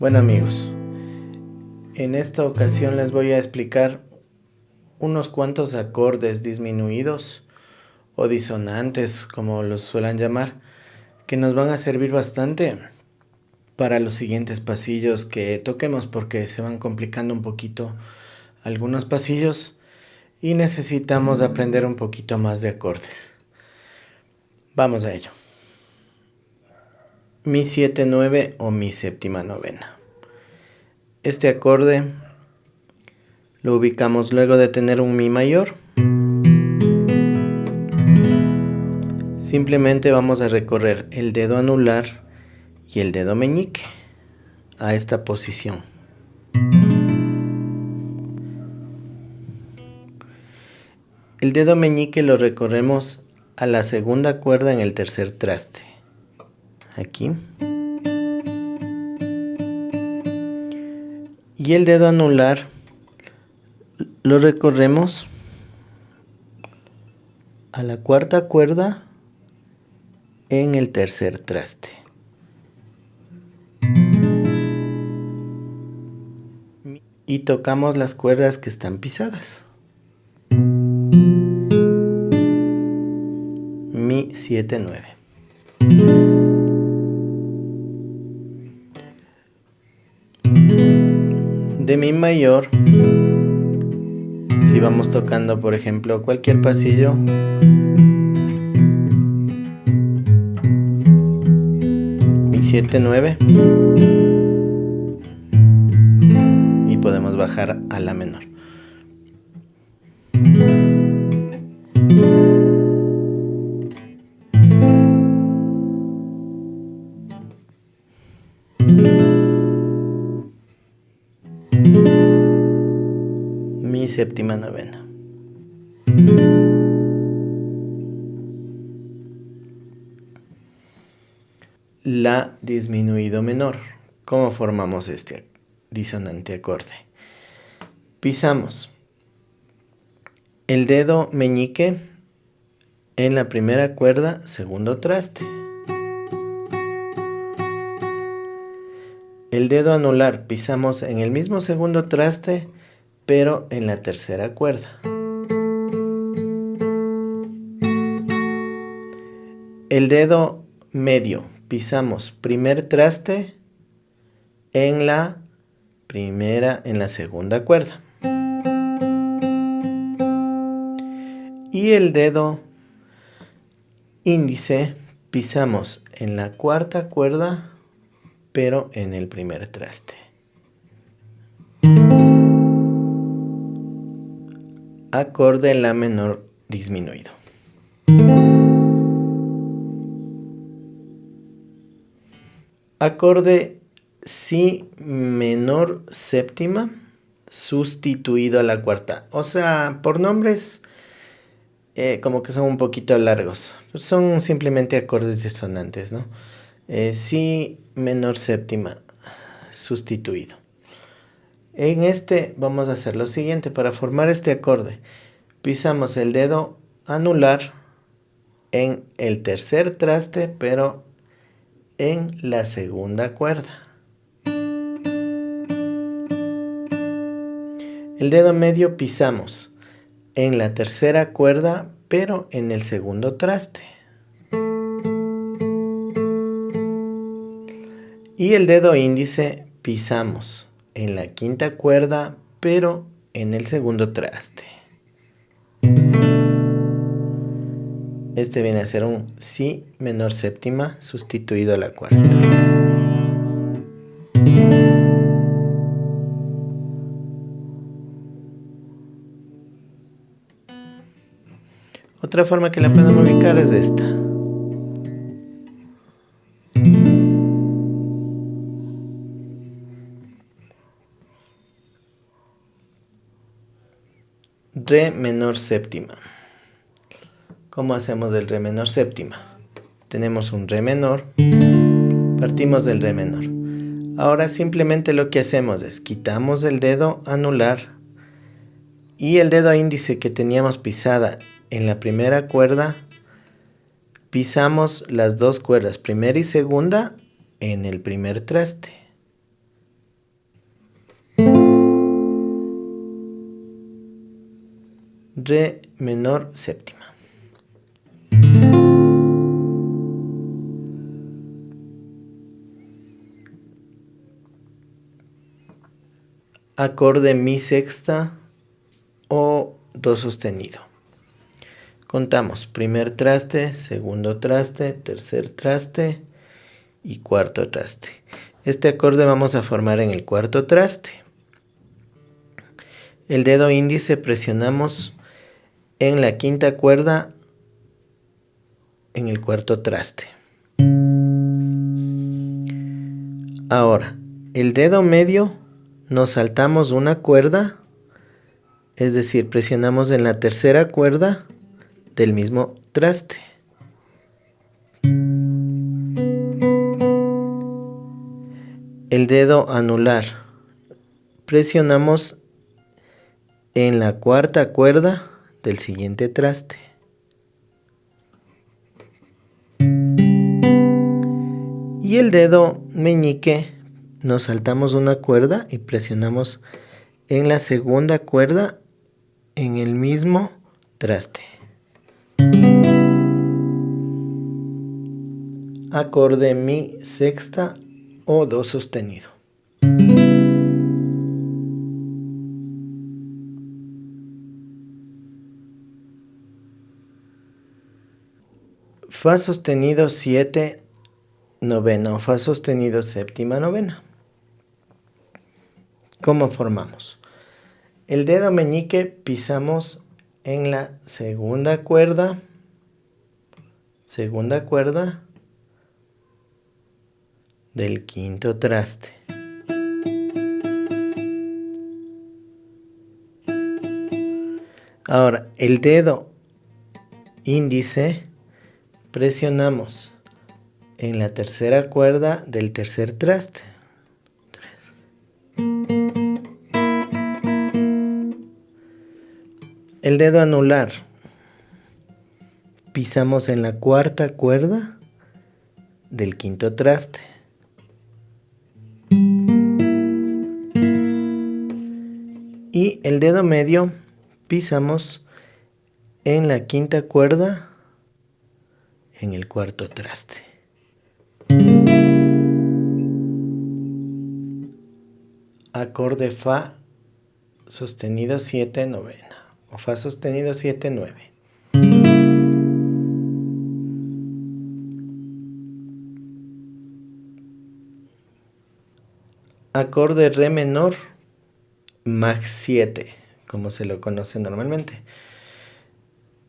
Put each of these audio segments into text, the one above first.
Bueno amigos, en esta ocasión les voy a explicar unos cuantos acordes disminuidos o disonantes, como los suelen llamar, que nos van a servir bastante para los siguientes pasillos que toquemos, porque se van complicando un poquito algunos pasillos y necesitamos aprender un poquito más de acordes. Vamos a ello. Mi 7/9 o mi séptima novena. Este acorde lo ubicamos luego de tener un mi mayor. Simplemente vamos a recorrer el dedo anular y el dedo meñique a esta posición. El dedo meñique lo recorremos a la segunda cuerda en el tercer traste. Aquí. Y el dedo anular lo recorremos a la cuarta cuerda en el tercer traste. Y tocamos las cuerdas que están pisadas. Mi 7/9. De mi mayor, si vamos tocando por ejemplo cualquier pasillo, mi 7/9, y podemos bajar a la menor. Mi séptima novena. La disminuido menor. ¿Cómo formamos este disonante acorde? Pisamos el dedo meñique en la primera cuerda, segundo traste. El dedo anular pisamos en el mismo segundo traste, pero en la tercera cuerda. El dedo medio pisamos primer traste en la segunda cuerda. Y el dedo índice pisamos en la cuarta cuerda, pero en el primer traste. Acorde en la menor disminuido. Acorde si menor séptima sustituido a la cuarta. O sea, por nombres como que son un poquito largos. Son simplemente acordes disonantes, ¿no? Si menor séptima sustituido. En este vamos a hacer lo siguiente. Para formar este acorde, pisamos el dedo anular en el tercer traste, pero en la segunda cuerda. El dedo medio pisamos en la tercera cuerda, pero en el segundo traste. Y el dedo índice pisamos en la quinta cuerda, pero en el segundo traste. Este viene a ser un si menor séptima sustituido a la cuarta. Otra forma que la pueden ubicar es esta. Re menor séptima. ¿Cómo hacemos el re menor séptima? Tenemos un re menor, partimos del re menor. Ahora simplemente lo que hacemos es quitamos el dedo anular y el dedo índice que teníamos pisada en la primera cuerda, pisamos las dos cuerdas, primera y segunda, en el primer traste. re menor séptima. Acorde mi sexta o do sostenido. Contamos primer traste, segundo traste, tercer traste y cuarto traste. Este acorde vamos a formar en el cuarto traste. El dedo índice presionamos en la quinta cuerda en el cuarto traste. Ahora, el dedo medio nos saltamos una cuerda, es decir, presionamos en la tercera cuerda del mismo traste. El dedo anular presionamos en la cuarta cuerda del siguiente traste. Y el dedo meñique nos saltamos una cuerda y presionamos en la segunda cuerda en el mismo traste. Acorde mi sexta o do sostenido. Fa sostenido 7 novena o fa sostenido séptima novena. ¿Cómo formamos? El dedo meñique pisamos en la segunda cuerda del quinto traste. Ahora, el dedo índice presionamos en la tercera cuerda del tercer traste. El dedo anular pisamos en la cuarta cuerda del quinto traste. Y el dedo medio pisamos en la quinta cuerda en el cuarto traste. Acorde fa sostenido 7 novena o fa sostenido 7 9. Acorde re menor mag 7, como se lo conoce normalmente.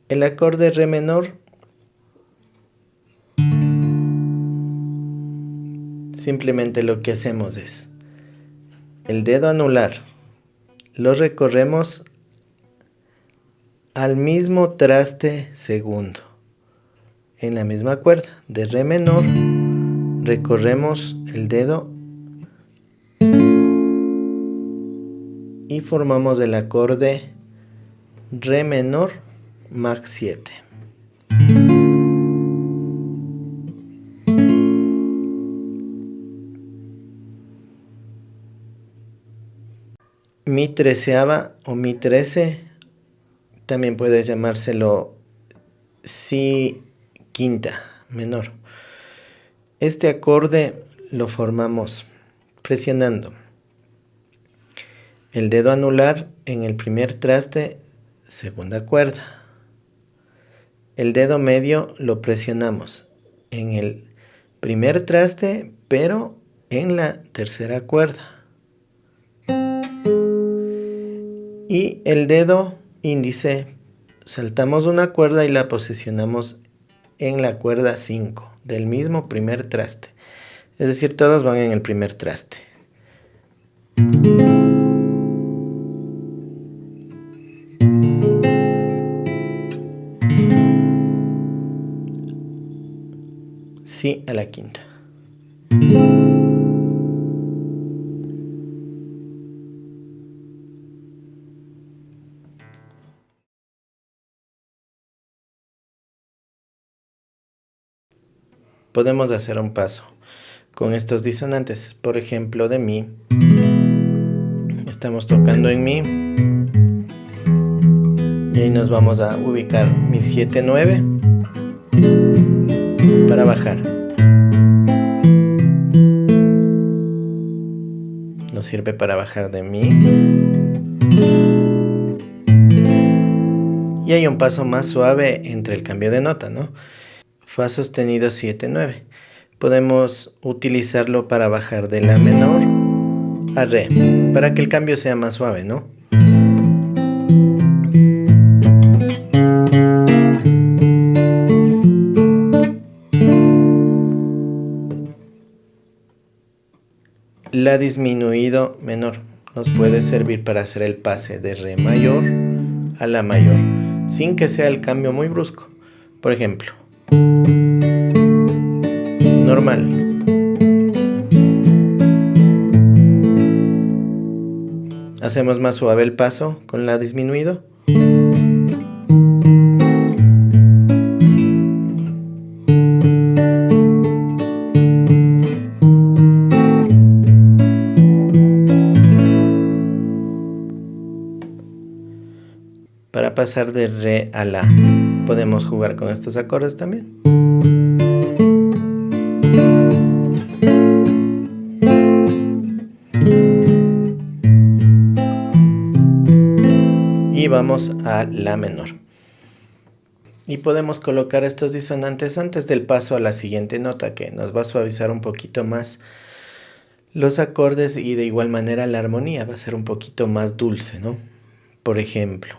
El acorde re menor simplemente lo que hacemos es el dedo anular lo recorremos al mismo traste segundo en la misma cuerda de re menor. Recorremos el dedo y formamos el acorde re menor mag 7. Mi treceava o mi 13 también puede llamárselo si quinta menor. Este acorde lo formamos presionando el dedo anular en el primer traste, segunda cuerda. El dedo medio lo presionamos en el primer traste, pero en la tercera cuerda. Y el dedo índice saltamos una cuerda y la posicionamos en la cuerda 5 del mismo primer traste. Es decir, todos van en el primer traste. Si a la quinta. Podemos hacer un paso con estos disonantes. Por ejemplo, de mi. Estamos tocando en mi. Y ahí nos vamos a ubicar mi 7/9 para bajar. Nos sirve para bajar de mi. Y hay un paso más suave entre el cambio de nota, ¿no? Fa sostenido 7/9. Podemos utilizarlo para bajar de la menor a re, para que el cambio sea más suave, ¿no? La disminuido menor nos puede servir para hacer el pase de re mayor a la mayor, sin que sea el cambio muy brusco. Por ejemplo, normal. Hacemos más suave el paso con la disminuido. Para pasar de re a la, podemos jugar con estos acordes también. Y vamos a la menor. Y podemos colocar estos disonantes antes del paso a la siguiente nota, que nos va a suavizar un poquito más los acordes y de igual manera la armonía va a ser un poquito más dulce, ¿no? Por ejemplo,